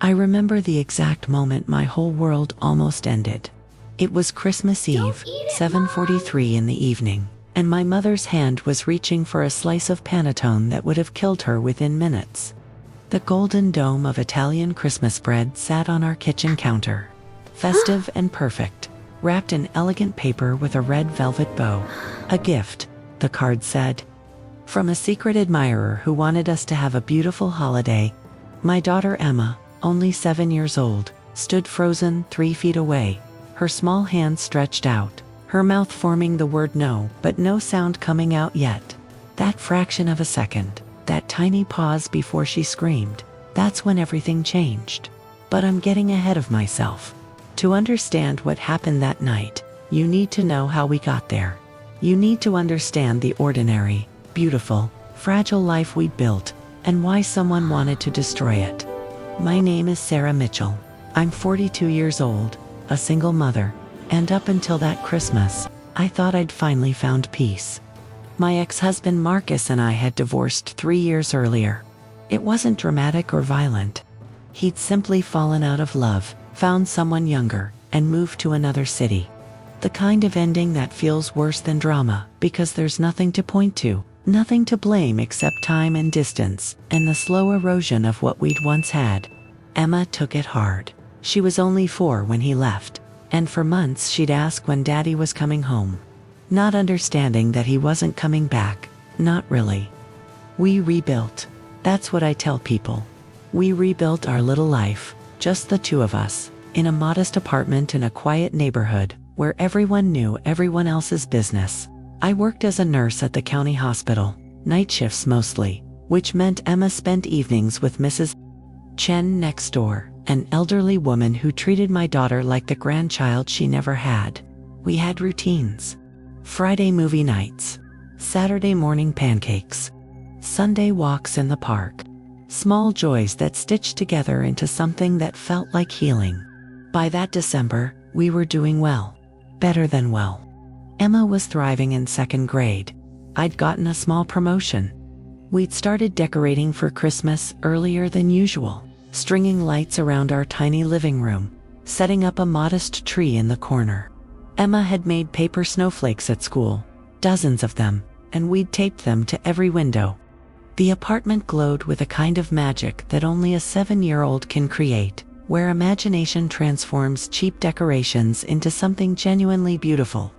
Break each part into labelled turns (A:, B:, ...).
A: I remember the exact moment my whole world almost ended. It was Christmas Eve, 7:43 in the evening, and my mother's hand was reaching for a slice of panettone that would have killed her within minutes. The golden dome of Italian Christmas bread sat on our kitchen counter, festive and perfect, wrapped in elegant paper with a red velvet bow. A gift, the card said, from a secret admirer who wanted us to have a beautiful holiday. My daughter Emma, only 7 years old, stood frozen 3 feet away, her small hand stretched out, her mouth forming the word no, but no sound coming out yet. That fraction of a second, that tiny pause before she screamed, that's when everything changed. But I'm getting ahead of myself. To understand what happened that night, you need to know how we got there. You need to understand the ordinary, beautiful, fragile life we built, and why someone wanted to destroy it. My name is Sarah Mitchell. I'm 42 years old, a single mother, and up until that Christmas, I thought I'd finally found peace. My ex-husband Marcus and I had divorced 3 years earlier. It wasn't dramatic or violent. He'd simply fallen out of love, found someone younger, and moved to another city. The kind of ending that feels worse than drama, because there's nothing to point to, nothing to blame except time and distance, and the slow erosion of what we'd once had. Emma took it hard. She was only 4 when he left, and for months she'd ask when Daddy was coming home. Not understanding that he wasn't coming back, not really. We rebuilt. That's what I tell people. We rebuilt our little life, just the 2 of us, in a modest apartment in a quiet neighborhood, where everyone knew everyone else's business. I worked as a nurse at the county hospital, night shifts mostly, which meant Emma spent evenings with Mrs. Chen next door, an elderly woman who treated my daughter like the grandchild she never had. We had routines. Friday movie nights, Saturday morning pancakes, Sunday walks in the park. Small joys that stitched together into something that felt like healing. By that December, we were doing well. Better than well. Emma was thriving in 2nd grade. I'd gotten a small promotion. We'd started decorating for Christmas earlier than usual, stringing lights around our tiny living room, setting up a modest tree in the corner. Emma had made paper snowflakes at school, dozens of them, and we'd taped them to every window. The apartment glowed with a kind of magic that only a 7-year-old can create, where imagination transforms cheap decorations into something genuinely beautiful.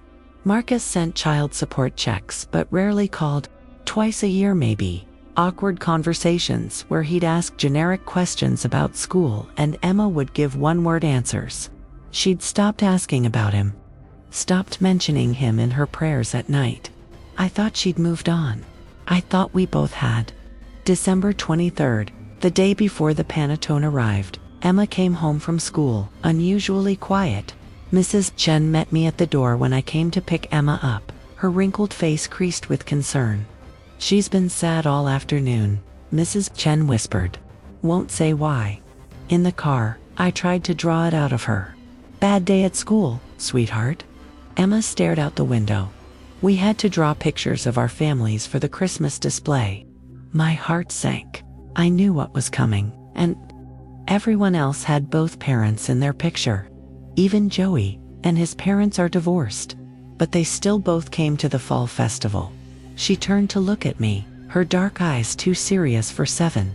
A: Marcus sent child support checks but rarely called, twice a year maybe. Awkward conversations where he'd ask generic questions about school and Emma would give one-word answers. She'd stopped asking about him. Stopped mentioning him in her prayers at night. I thought she'd moved on. I thought we both had. December 23rd, the day before the Panettone arrived, Emma came home from school, unusually quiet. Mrs. Chen met me at the door when I came to pick Emma up, her wrinkled face creased with concern. She's been sad all afternoon, Mrs. Chen whispered. Won't say why. In the car, I tried to draw it out of her. Bad day at school, sweetheart. Emma stared out the window. We had to draw pictures of our families for the Christmas display. My heart sank. I knew what was coming, and everyone else had both parents in their picture. Even Joey, and his parents are divorced. But they still both came to the fall festival. She turned to look at me, her dark eyes too serious for 7.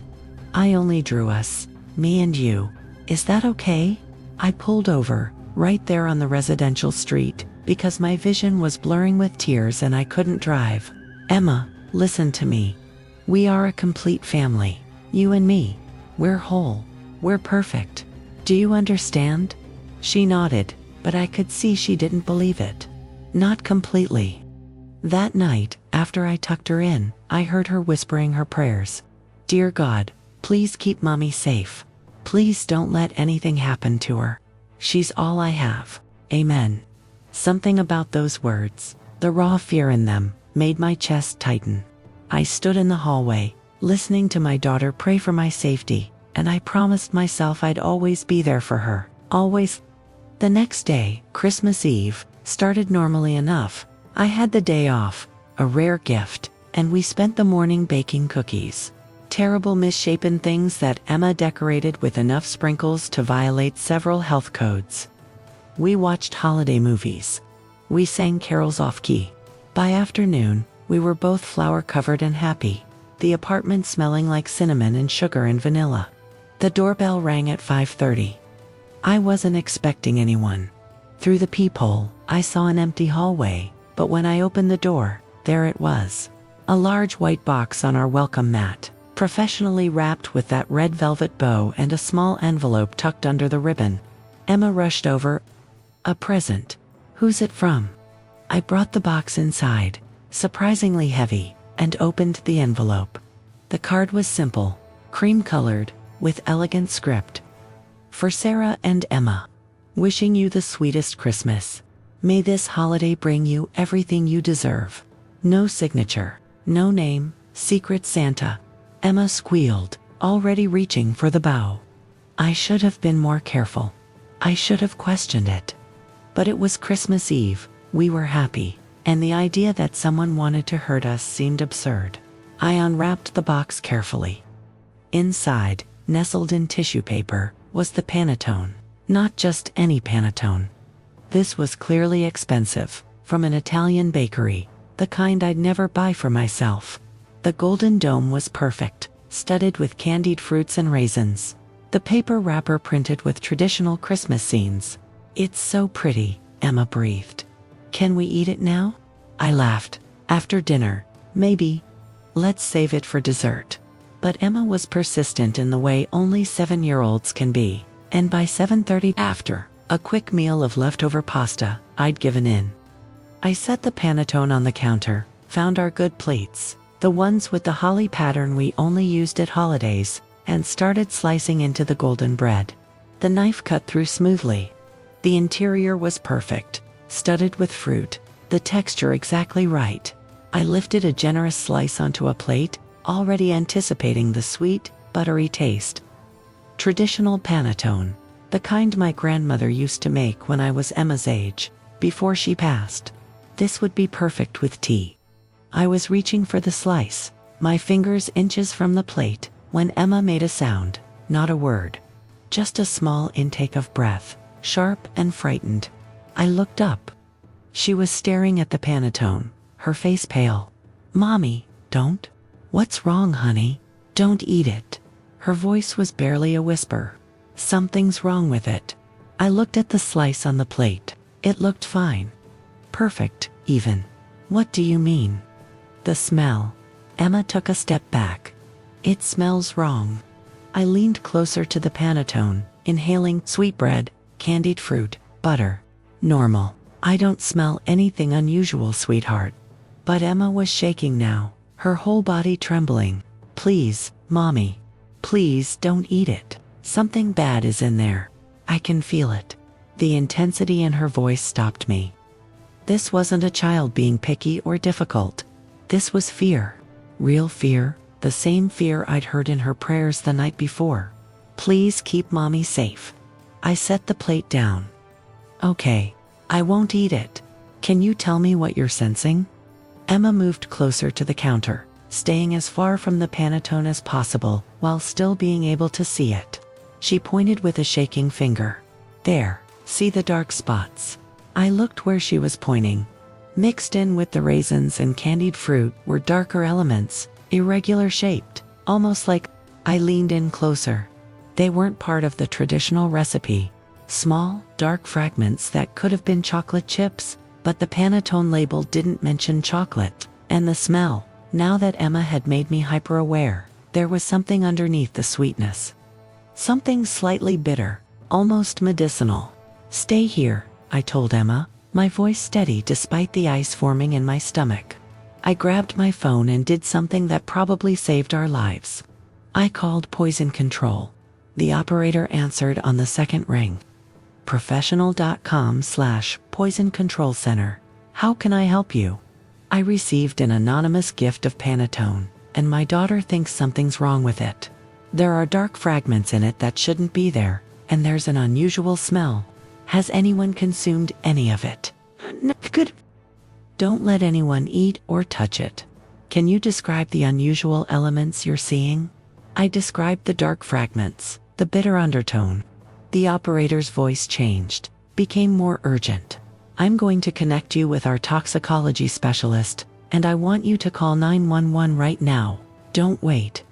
A: I only drew us, me and you. Is that okay? I pulled over, right there on the residential street, because my vision was blurring with tears and I couldn't drive. Emma, listen to me. We are a complete family. You and me. We're whole. We're perfect. Do you understand? She nodded, but I could see she didn't believe it. Not completely. That night, after I tucked her in, I heard her whispering her prayers. Dear God, please keep Mommy safe. Please don't let anything happen to her. She's all I have. Amen. Something about those words, the raw fear in them, made my chest tighten. I stood in the hallway, listening to my daughter pray for my safety, and I promised myself I'd always be there for her. Always. The next day, Christmas Eve, started normally enough. I had the day off, a rare gift, and we spent the morning baking cookies. Terrible misshapen things that Emma decorated with enough sprinkles to violate several health codes. We watched holiday movies. We sang carols off-key. By afternoon, we were both flour-covered and happy, the apartment smelling like cinnamon and sugar and vanilla. The doorbell rang at 5:30. I wasn't expecting anyone. Through the peephole, I saw an empty hallway, but when I opened the door, there it was. A large white box on our welcome mat, professionally wrapped with that red velvet bow and a small envelope tucked under the ribbon. Emma rushed over. A present. Who's it from? I brought the box inside, surprisingly heavy, and opened the envelope. The card was simple, cream-colored, with elegant script. For Sarah and Emma. Wishing you the sweetest Christmas. May this holiday bring you everything you deserve. No signature, no name, Secret Santa. Emma squealed, already reaching for the bow. I should have been more careful. I should have questioned it. But it was Christmas Eve, we were happy, and the idea that someone wanted to hurt us seemed absurd. I unwrapped the box carefully. Inside, nestled in tissue paper, was the Panettone. Not just any Panettone. This was clearly expensive, from an Italian bakery, the kind I'd never buy for myself. The golden dome was perfect, studded with candied fruits and raisins. The paper wrapper printed with traditional Christmas scenes. It's so pretty, Emma breathed. Can we eat it now? I laughed. After dinner, maybe. Let's save it for dessert. But Emma was persistent in the way only 7-year-olds can be, and by 7:30, after a quick meal of leftover pasta, I'd given in. I set the Panettone on the counter, found our good plates, the ones with the holly pattern we only used at holidays, and started slicing into the golden bread. The knife cut through smoothly. The interior was perfect, studded with fruit, the texture exactly right. I lifted a generous slice onto a plate, already anticipating the sweet, buttery taste. Traditional Panettone, the kind my grandmother used to make when I was Emma's age, before she passed. This would be perfect with tea. I was reaching for the slice, my fingers inches from the plate, when Emma made a sound, not a word. Just a small intake of breath, sharp and frightened. I looked up. She was staring at the Panettone, her face pale. Mommy, don't. What's wrong, honey? Don't eat it. Her voice was barely a whisper. Something's wrong with it. I looked at the slice on the plate. It looked fine. Perfect, even. What do you mean? The smell. Emma took a step back. It smells wrong. I leaned closer to the Panettone, inhaling sweetbread, candied fruit, butter. Normal. I don't smell anything unusual, sweetheart. But Emma was shaking now, her whole body trembling. Please, Mommy. Please don't eat it. Something bad is in there. I can feel it. The intensity in her voice stopped me. This wasn't a child being picky or difficult. This was fear. Real fear, the same fear I'd heard in her prayers the night before. Please keep Mommy safe. I set the plate down. Okay, I won't eat it. Can you tell me what you're sensing? Emma moved closer to the counter, staying as far from the Panettone as possible while still being able to see it. She pointed with a shaking finger. There, see the dark spots? I looked where she was pointing. Mixed in with the raisins and candied fruit were darker elements, irregular shaped, almost like. I leaned in closer. They weren't part of the traditional recipe. Small, dark fragments that could have been chocolate chips, but the Panettone label didn't mention chocolate. And the smell, now that Emma had made me hyper-aware, there was something underneath the sweetness. Something slightly bitter, almost medicinal. Stay here, I told Emma, my voice steady despite the ice forming in my stomach. I grabbed my phone and did something that probably saved our lives. I called poison control. The operator answered on the second ring. Professional.com/poison control center. How can I help you? I received an anonymous gift of Panettone, and my daughter thinks something's wrong with it. There are dark fragments in it that shouldn't be there, and there's an unusual smell. Has anyone consumed any of it? Good. Don't let anyone eat or touch it. Can you describe the unusual elements you're seeing? I described the dark fragments, the bitter undertone. The operator's voice changed, became more urgent. I'm going to connect you with our toxicology specialist, and I want you to call 911 right now. Don't wait.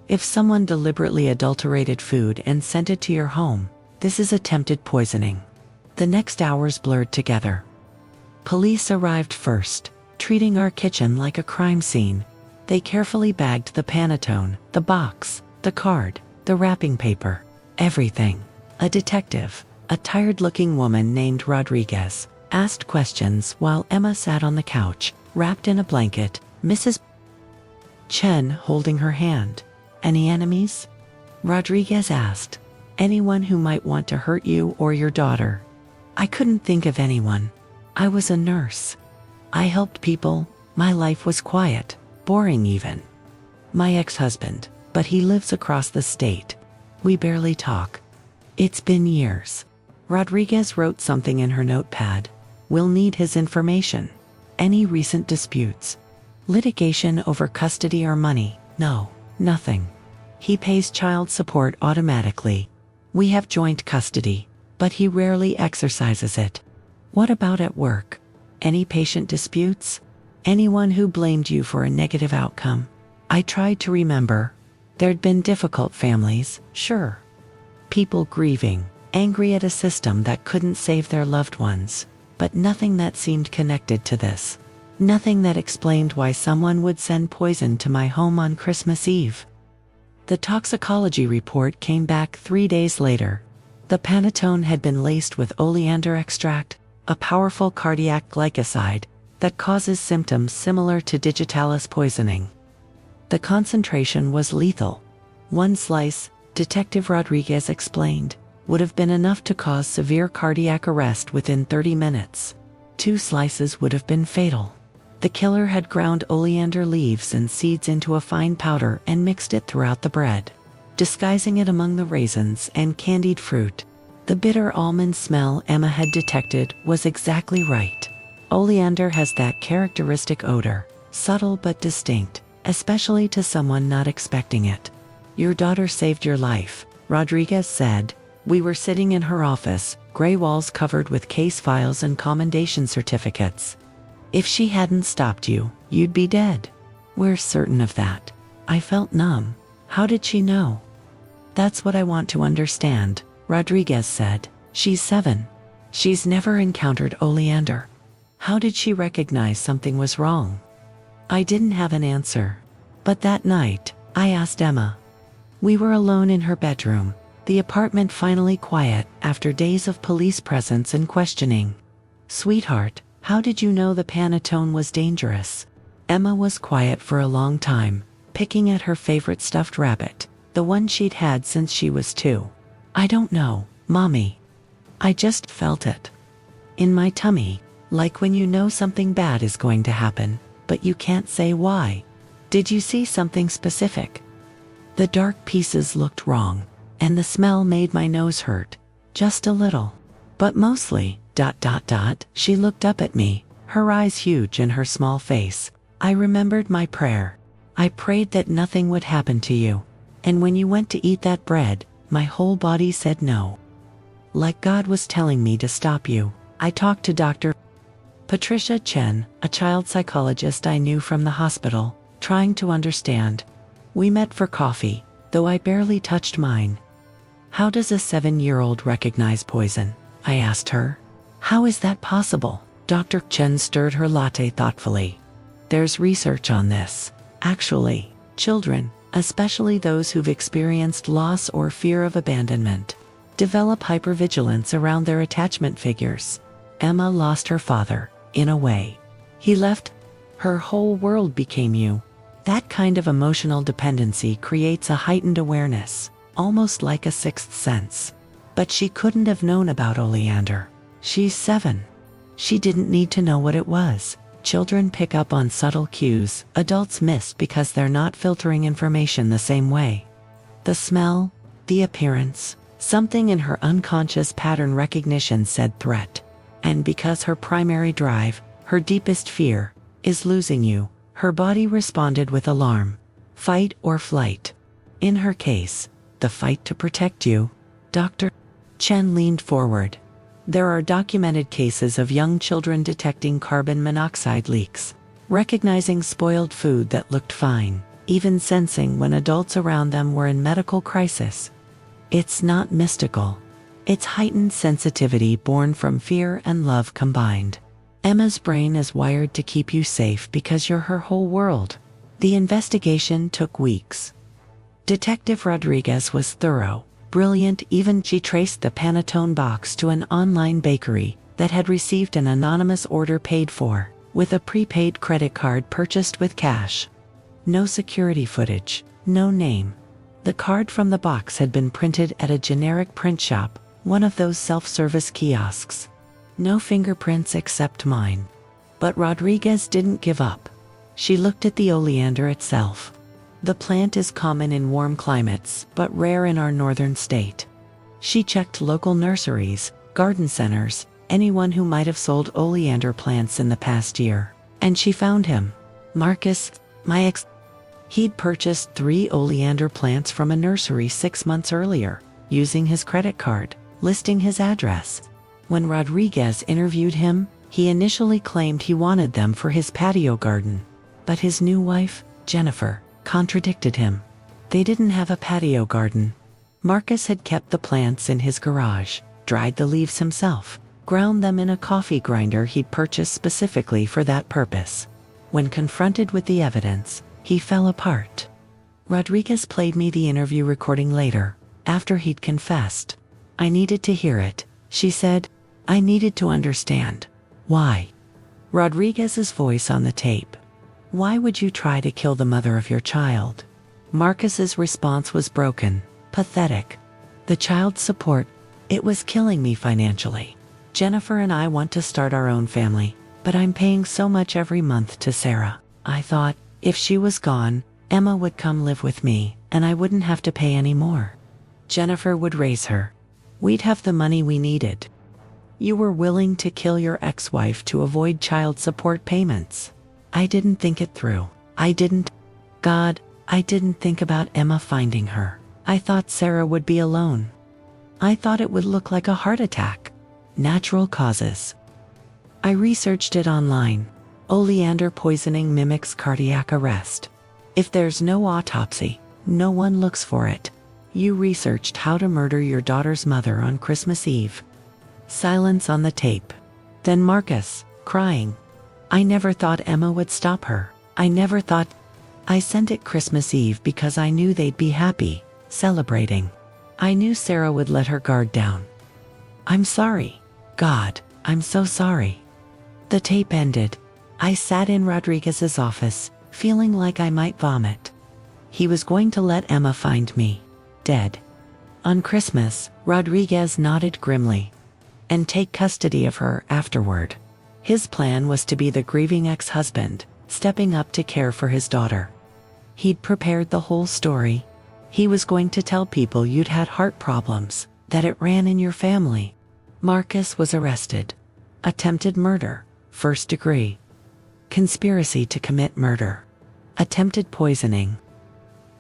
A: If someone deliberately adulterated food and sent it to your home, this is attempted poisoning. The next hours blurred together. Police arrived first, treating our kitchen like a crime scene. They carefully bagged the Panettone, the box, the card, the wrapping paper, everything. A detective, a tired-looking woman named Rodriguez, asked questions while Emma sat on the couch, wrapped in a blanket, Mrs. Chen holding her hand. Any enemies? Rodriguez asked. Anyone who might want to hurt you or your daughter. I couldn't think of anyone. I was a nurse. I helped people. My life was quiet, boring even. My ex-husband, but he lives across the state. We barely talk. It's been years. Rodriguez wrote something in her notepad. We'll need his information. Any recent disputes? Litigation over custody or money? No, nothing. He pays child support automatically. We have joint custody, but he rarely exercises it. What about at work? Any patient disputes? Anyone who blamed you for a negative outcome? I tried to remember. There'd been difficult families, sure. People grieving, angry at a system that couldn't save their loved ones, but nothing that seemed connected to this. Nothing that explained why someone would send poison to my home on Christmas Eve. The toxicology report came back 3 days later. The Panettone had been laced with oleander extract, a powerful cardiac glycoside that causes symptoms similar to digitalis poisoning. The concentration was lethal. One slice, Detective Rodriguez explained, would have been enough to cause severe cardiac arrest within 30 minutes. 2 slices would have been fatal. The killer had ground oleander leaves and seeds into a fine powder and mixed it throughout the bread, disguising it among the raisins and candied fruit. The bitter almond smell Emma had detected was exactly right. Oleander has that characteristic odor, subtle but distinct, especially to someone not expecting it. Your daughter saved your life, Rodriguez said. We were sitting in her office, gray walls covered with case files and commendation certificates. If she hadn't stopped you, you'd be dead. We're certain of that. I felt numb. How did she know? That's what I want to understand, Rodriguez said. She's 7. She's never encountered oleander. How did she recognize something was wrong? I didn't have an answer. But that night, I asked Emma. We were alone in her bedroom, the apartment finally quiet after days of police presence and questioning. Sweetheart, how did you know the Panettone was dangerous? Emma was quiet for a long time, picking at her favorite stuffed rabbit, the one she'd had since she was 2. I don't know, Mommy. I just felt it. In my tummy, like when you know something bad is going to happen, but you can't say why. Did you see something specific? The dark pieces looked wrong, and the smell made my nose hurt, just a little. But mostly, ... She looked up at me, her eyes huge in her small face. I remembered my prayer. I prayed that nothing would happen to you. And when you went to eat that bread, my whole body said no. Like God was telling me to stop you. I talked to Dr. Patricia Chen, a child psychologist I knew from the hospital, trying to understand. We met for coffee, though I barely touched mine. How does a 7-year-old recognize poison? I asked her. How is that possible? Dr. Chen stirred her latte thoughtfully. There's research on this. Actually, children, especially those who've experienced loss or fear of abandonment, develop hypervigilance around their attachment figures. Emma lost her father, in a way. He left. Her whole world became you. That kind of emotional dependency creates a heightened awareness, almost like a sixth sense. But she couldn't have known about oleander. She's 7. She didn't need to know what it was. Children pick up on subtle cues adults miss because they're not filtering information the same way. The smell, the appearance, something in her unconscious pattern recognition said threat. And because her primary drive, her deepest fear, is losing you, her body responded with alarm. Fight or flight. In her case, the fight to protect you, Dr. Chen leaned forward. There are documented cases of young children detecting carbon monoxide leaks, recognizing spoiled food that looked fine, even sensing when adults around them were in medical crisis. It's not mystical. It's heightened sensitivity born from fear and love combined. Emma's brain is wired to keep you safe because you're her whole world. The investigation took weeks. Detective Rodriguez was thorough, brilliant. Even she traced the Panettone box to an online bakery that had received an anonymous order paid for, with a prepaid credit card purchased with cash. No security footage, no name. The card from the box had been printed at a generic print shop, one of those self-service kiosks. No fingerprints except mine. But Rodriguez didn't give up. She looked at the oleander itself. The plant is common in warm climates, but rare in our northern state. She checked local nurseries, garden centers, anyone who might have sold oleander plants in the past year. And she found him. Marcus, my ex. He'd purchased 3 oleander plants from a nursery 6 months earlier, using his credit card, listing his address. When Rodriguez interviewed him, he initially claimed he wanted them for his patio garden. But his new wife, Jennifer, contradicted him. They didn't have a patio garden. Marcus had kept the plants in his garage, dried the leaves himself, ground them in a coffee grinder he'd purchased specifically for that purpose. When confronted with the evidence, he fell apart. Rodriguez played me the interview recording later, after he'd confessed. I needed to hear it, she said. I needed to understand. Why? Rodriguez's voice on the tape. Why would you try to kill the mother of your child? Marcus's response was broken, pathetic. The child support, it was killing me financially. Jennifer and I want to start our own family, but I'm paying so much every month to Sarah. I thought, if she was gone, Emma would come live with me, and I wouldn't have to pay any more. Jennifer would raise her. We'd have the money we needed. You were willing to kill your ex-wife to avoid child support payments. I didn't think it through. I didn't think about Emma finding her. I thought Sarah would be alone. I thought it would look like a heart attack. Natural causes. I researched it online. Oleander poisoning mimics cardiac arrest. If there's no autopsy, no one looks for it. You researched how to murder your daughter's mother on Christmas Eve. Silence on the tape. Then Marcus, crying. I never thought Emma would stop her. I sent it Christmas Eve because I knew they'd be happy, celebrating. I knew Sarah would let her guard down. I'm sorry. God, I'm so sorry. The tape ended. I sat in Rodriguez's office, feeling like I might vomit. He was going to let Emma find me, dead. On Christmas, Rodriguez nodded grimly. And take custody of her afterward. His plan was to be the grieving ex-husband, stepping up to care for his daughter. He'd prepared the whole story. He was going to tell people you'd had heart problems, that it ran in your family. Marcus was arrested. Attempted murder, 1st degree. Conspiracy to commit murder. Attempted poisoning.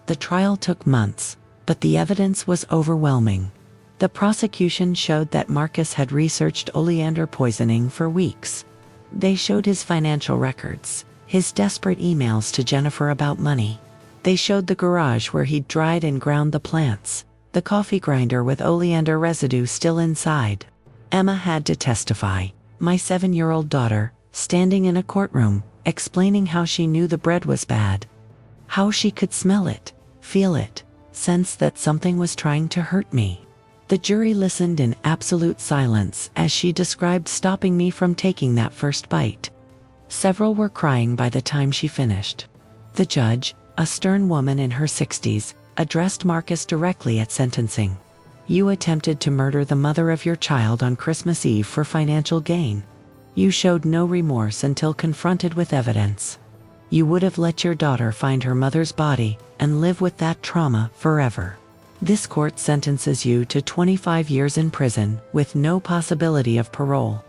A: The trial took months, but the evidence was overwhelming. The prosecution showed that Marcus had researched oleander poisoning for weeks. They showed his financial records, his desperate emails to Jennifer about money. They showed the garage where he'd dried and ground the plants, the coffee grinder with oleander residue still inside. Emma had to testify, my 7-year-old daughter, standing in a courtroom, explaining how she knew the bread was bad. How she could smell it, feel it, sense that something was trying to hurt me. The jury listened in absolute silence as she described stopping me from taking that first bite. Several were crying by the time she finished. The judge, a stern woman in her 60s, addressed Marcus directly at sentencing. You attempted to murder the mother of your child on Christmas Eve for financial gain. You showed no remorse until confronted with evidence. You would have let your daughter find her mother's body and live with that trauma forever. This court sentences you to 25 years in prison with no possibility of parole.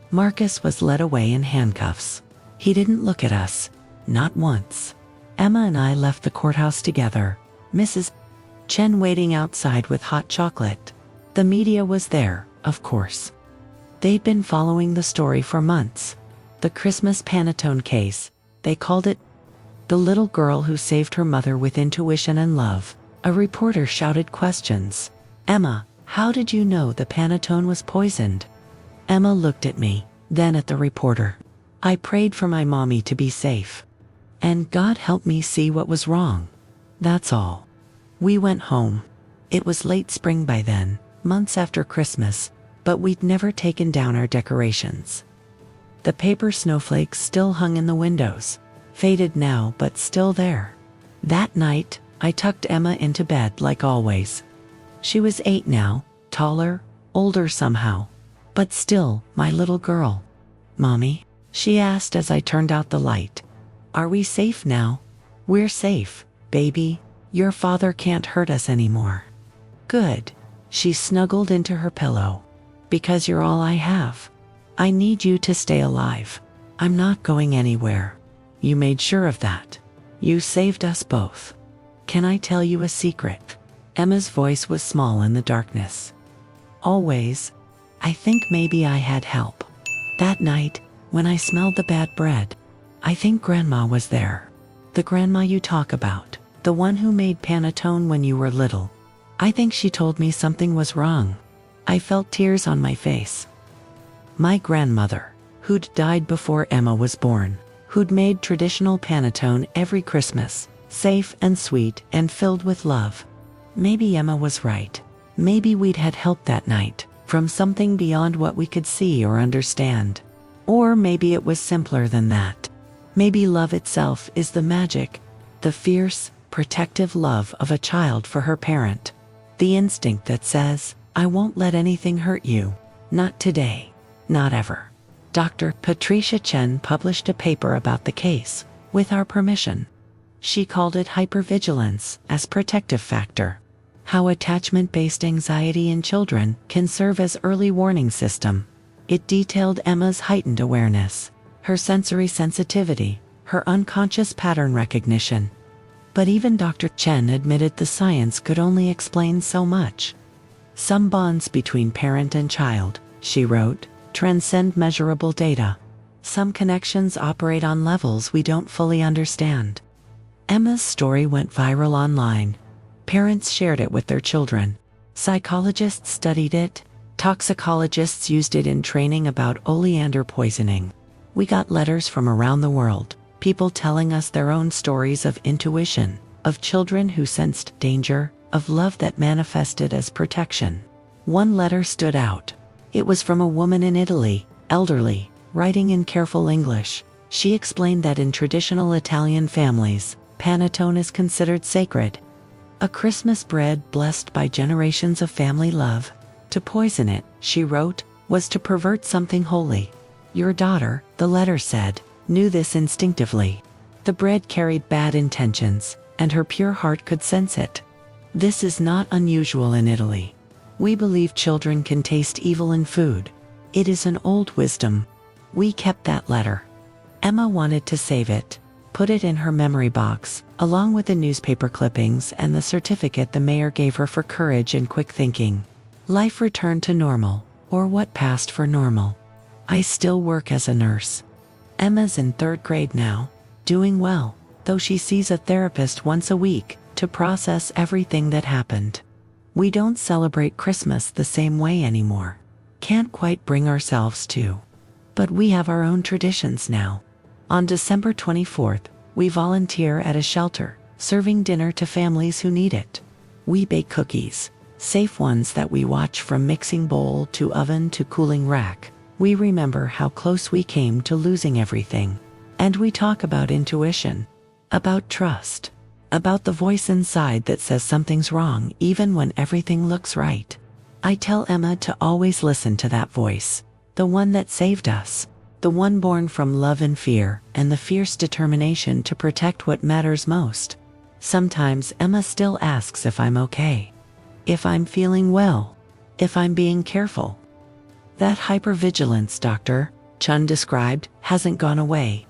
A: Marcus was led away in handcuffs. He didn't look at us, not once. Emma and I left the courthouse together. Mrs. Chen waiting outside with hot chocolate. The media was there, of course. They'd been following the story for months. The Christmas Panettone case, they called it. The little girl who saved her mother with intuition and love. A reporter shouted questions. Emma, how did you know the Panettone was poisoned? Emma looked at me, then at the reporter. I prayed for my mommy to be safe. And God helped me see what was wrong. That's all. We went home. It was late spring by then, months after Christmas, but we'd never taken down our decorations. The paper snowflakes still hung in the windows, faded now but still there. That night, I tucked Emma into bed like always. She was 8 now, taller, older somehow, but still my little girl. Mommy, she asked as I turned out the light. Are we safe now? We're safe, baby. Your father can't hurt us anymore. Good. She snuggled into her pillow. Because you're all I have. I need you to stay alive. I'm not going anywhere. You made sure of that. You saved us both. Can I tell you a secret? Emma's voice was small in the darkness. Always. I think maybe I had help. That night, when I smelled the bad bread, I think Grandma was there. The grandma you talk about, the one who made Panettone when you were little. I think she told me something was wrong. I felt tears on my face. My grandmother, who'd died before Emma was born, who'd made traditional Panettone every Christmas, safe and sweet and filled with love. Maybe Emma was right. Maybe we'd had help that night, from something beyond what we could see or understand. Or maybe it was simpler than that. Maybe love itself is the magic, the fierce, protective love of a child for her parent. The instinct that says, I won't let anything hurt you. Not today. Not ever. Dr. Patricia Chen published a paper about the case, with our permission. She called it hypervigilance as protective factor. How attachment-based anxiety in children can serve as early warning system. It detailed Emma's heightened awareness, her sensory sensitivity, her unconscious pattern recognition. But even Dr. Chen admitted the science could only explain so much. Some bonds between parent and child, she wrote, transcend measurable data. Some connections operate on levels we don't fully understand. Emma's story went viral online. Parents shared it with their children. Psychologists studied it. Toxicologists used it in training about oleander poisoning. We got letters from around the world, people telling us their own stories of intuition, of children who sensed danger, of love that manifested as protection. One letter stood out. It was from a woman in Italy, elderly, writing in careful English. She explained that in traditional Italian families, Panettone is considered sacred. A Christmas bread blessed by generations of family love. To poison it, she wrote, was to pervert something holy. Your daughter, the letter said, knew this instinctively. The bread carried bad intentions, and her pure heart could sense it. This is not unusual in Italy. We believe children can taste evil in food. It is an old wisdom. We kept that letter. Emma wanted to save it, put it in her memory box, along with the newspaper clippings and the certificate the mayor gave her for courage and quick thinking. Life returned to normal, or what passed for normal. I still work as a nurse. Emma's in 3rd grade now, doing well, though she sees a therapist once a week to process everything that happened. We don't celebrate Christmas the same way anymore. Can't quite bring ourselves to. But we have our own traditions now. On December 24th, we volunteer at a shelter, serving dinner to families who need it. We bake cookies, safe ones that we watch from mixing bowl to oven to cooling rack. We remember how close we came to losing everything. And we talk about intuition, about trust, about the voice inside that says something's wrong even when everything looks right. I tell Emma to always listen to that voice, the one that saved us, the one born from love and fear, and the fierce determination to protect what matters most. Sometimes Emma still asks if I'm okay, if I'm feeling well, if I'm being careful. That hypervigilance Dr. Chen described hasn't gone away.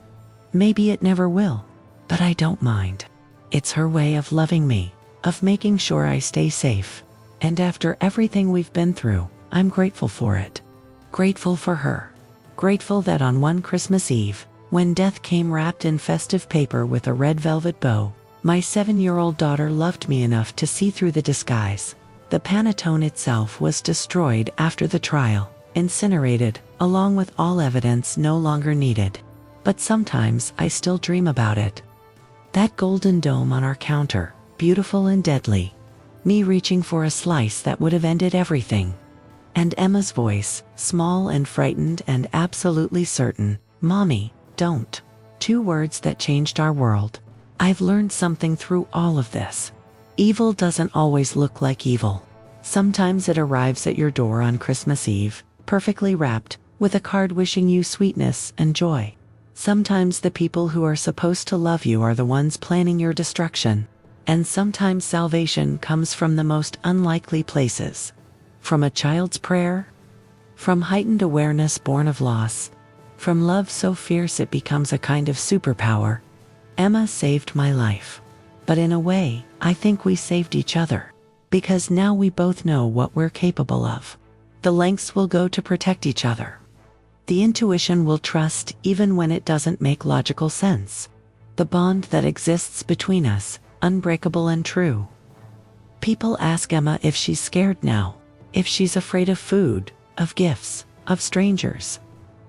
A: Maybe it never will, but I don't mind. It's her way of loving me, of making sure I stay safe. And after everything we've been through, I'm grateful for it. Grateful for her. Grateful that on one Christmas Eve, when death came wrapped in festive paper with a red velvet bow, my 7-year-old daughter loved me enough to see through the disguise. The Panettone itself was destroyed after the trial, incinerated, along with all evidence no longer needed. But sometimes I still dream about it. That golden dome on our counter, beautiful and deadly. Me reaching for a slice that would have ended everything. And Emma's voice, small and frightened and absolutely certain, "Mommy, don't." 2 words that changed our world. I've learned something through all of this. Evil doesn't always look like evil. Sometimes it arrives at your door on Christmas Eve, perfectly wrapped, with a card wishing you sweetness and joy. Sometimes the people who are supposed to love you are the ones planning your destruction. And sometimes salvation comes from the most unlikely places. From a child's prayer, from heightened awareness born of loss, from love so fierce it becomes a kind of superpower. Emma saved my life. But in a way, I think we saved each other. Because now we both know what we're capable of. The lengths we'll go to protect each other. The intuition we'll trust even when it doesn't make logical sense. The bond that exists between us, unbreakable and true. People ask Emma if she's scared now, if she's afraid of food, of gifts, of strangers.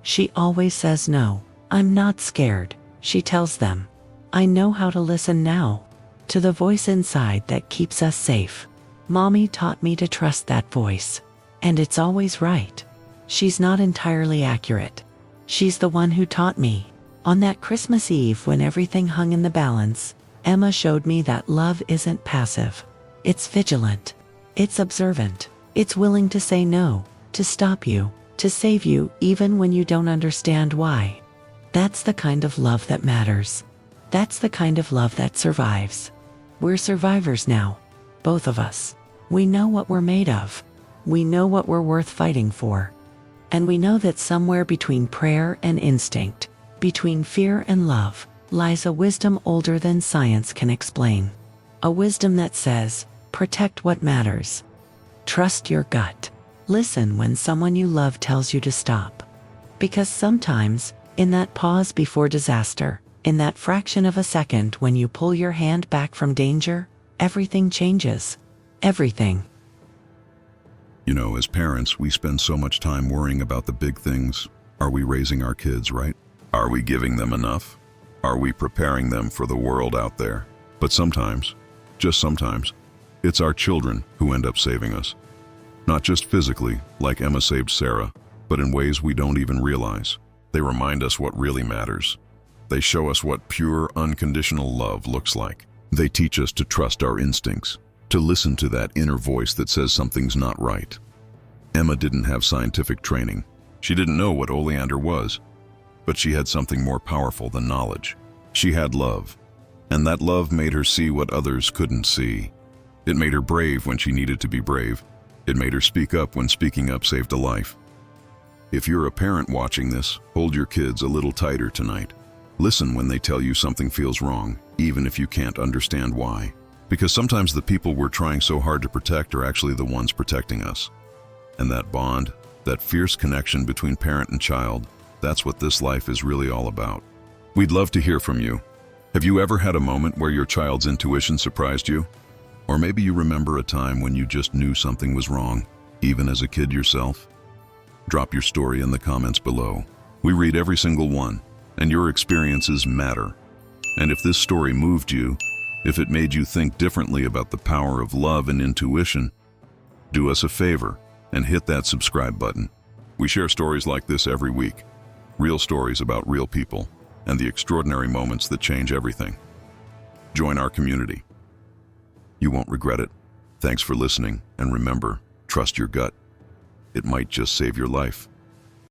A: She always says no, I'm not scared, she tells them. I know how to listen now, to the voice inside that keeps us safe. Mommy taught me to trust that voice. And it's always right. She's not entirely accurate. She's the one who taught me. On that Christmas Eve when everything hung in the balance, Emma showed me that love isn't passive. It's vigilant. It's observant. It's willing to say no, to stop you, to save you even when you don't understand why. That's the kind of love that matters. That's the kind of love that survives. We're survivors now. Both of us. We know what we're made of. We know what we're worth fighting for. And we know that somewhere between prayer and instinct, between fear and love, lies a wisdom older than science can explain. A wisdom that says, protect what matters. Trust your gut. Listen when someone you love tells you to stop. Because sometimes, in that pause before disaster, in that fraction of a second when you pull your hand back from danger, everything changes. Everything.
B: You know, as parents, we spend so much time worrying about the big things. Are we raising our kids right? Are we giving them enough? Are we preparing them for the world out there? But sometimes, just sometimes, it's our children who end up saving us. Not just physically, like Emma saved Sarah, but in ways we don't even realize. They remind us what really matters. They show us what pure, unconditional love looks like. They teach us to trust our instincts, to listen to that inner voice that says something's not right. Emma didn't have scientific training. She didn't know what oleander was, but she had something more powerful than knowledge. She had love, and that love made her see what others couldn't see. It made her brave when she needed to be brave. It made her speak up when speaking up saved a life. If you're a parent watching this, hold your kids a little tighter tonight. Listen when they tell you something feels wrong, even if you can't understand why. Because sometimes the people we're trying so hard to protect are actually the ones protecting us. And that bond, that fierce connection between parent and child, that's what this life is really all about. We'd love to hear from you. Have you ever had a moment where your child's intuition surprised you? Or maybe you remember a time when you just knew something was wrong, even as a kid yourself? Drop your story in the comments below. We read every single one, and your experiences matter. And if this story moved you, if it made you think differently about the power of love and intuition, do us a favor and hit that subscribe button. We share stories like this every week. Real stories about real people and the extraordinary moments that change everything. Join our community. You won't regret it. Thanks for listening, and remember, trust your gut. It might just save your life.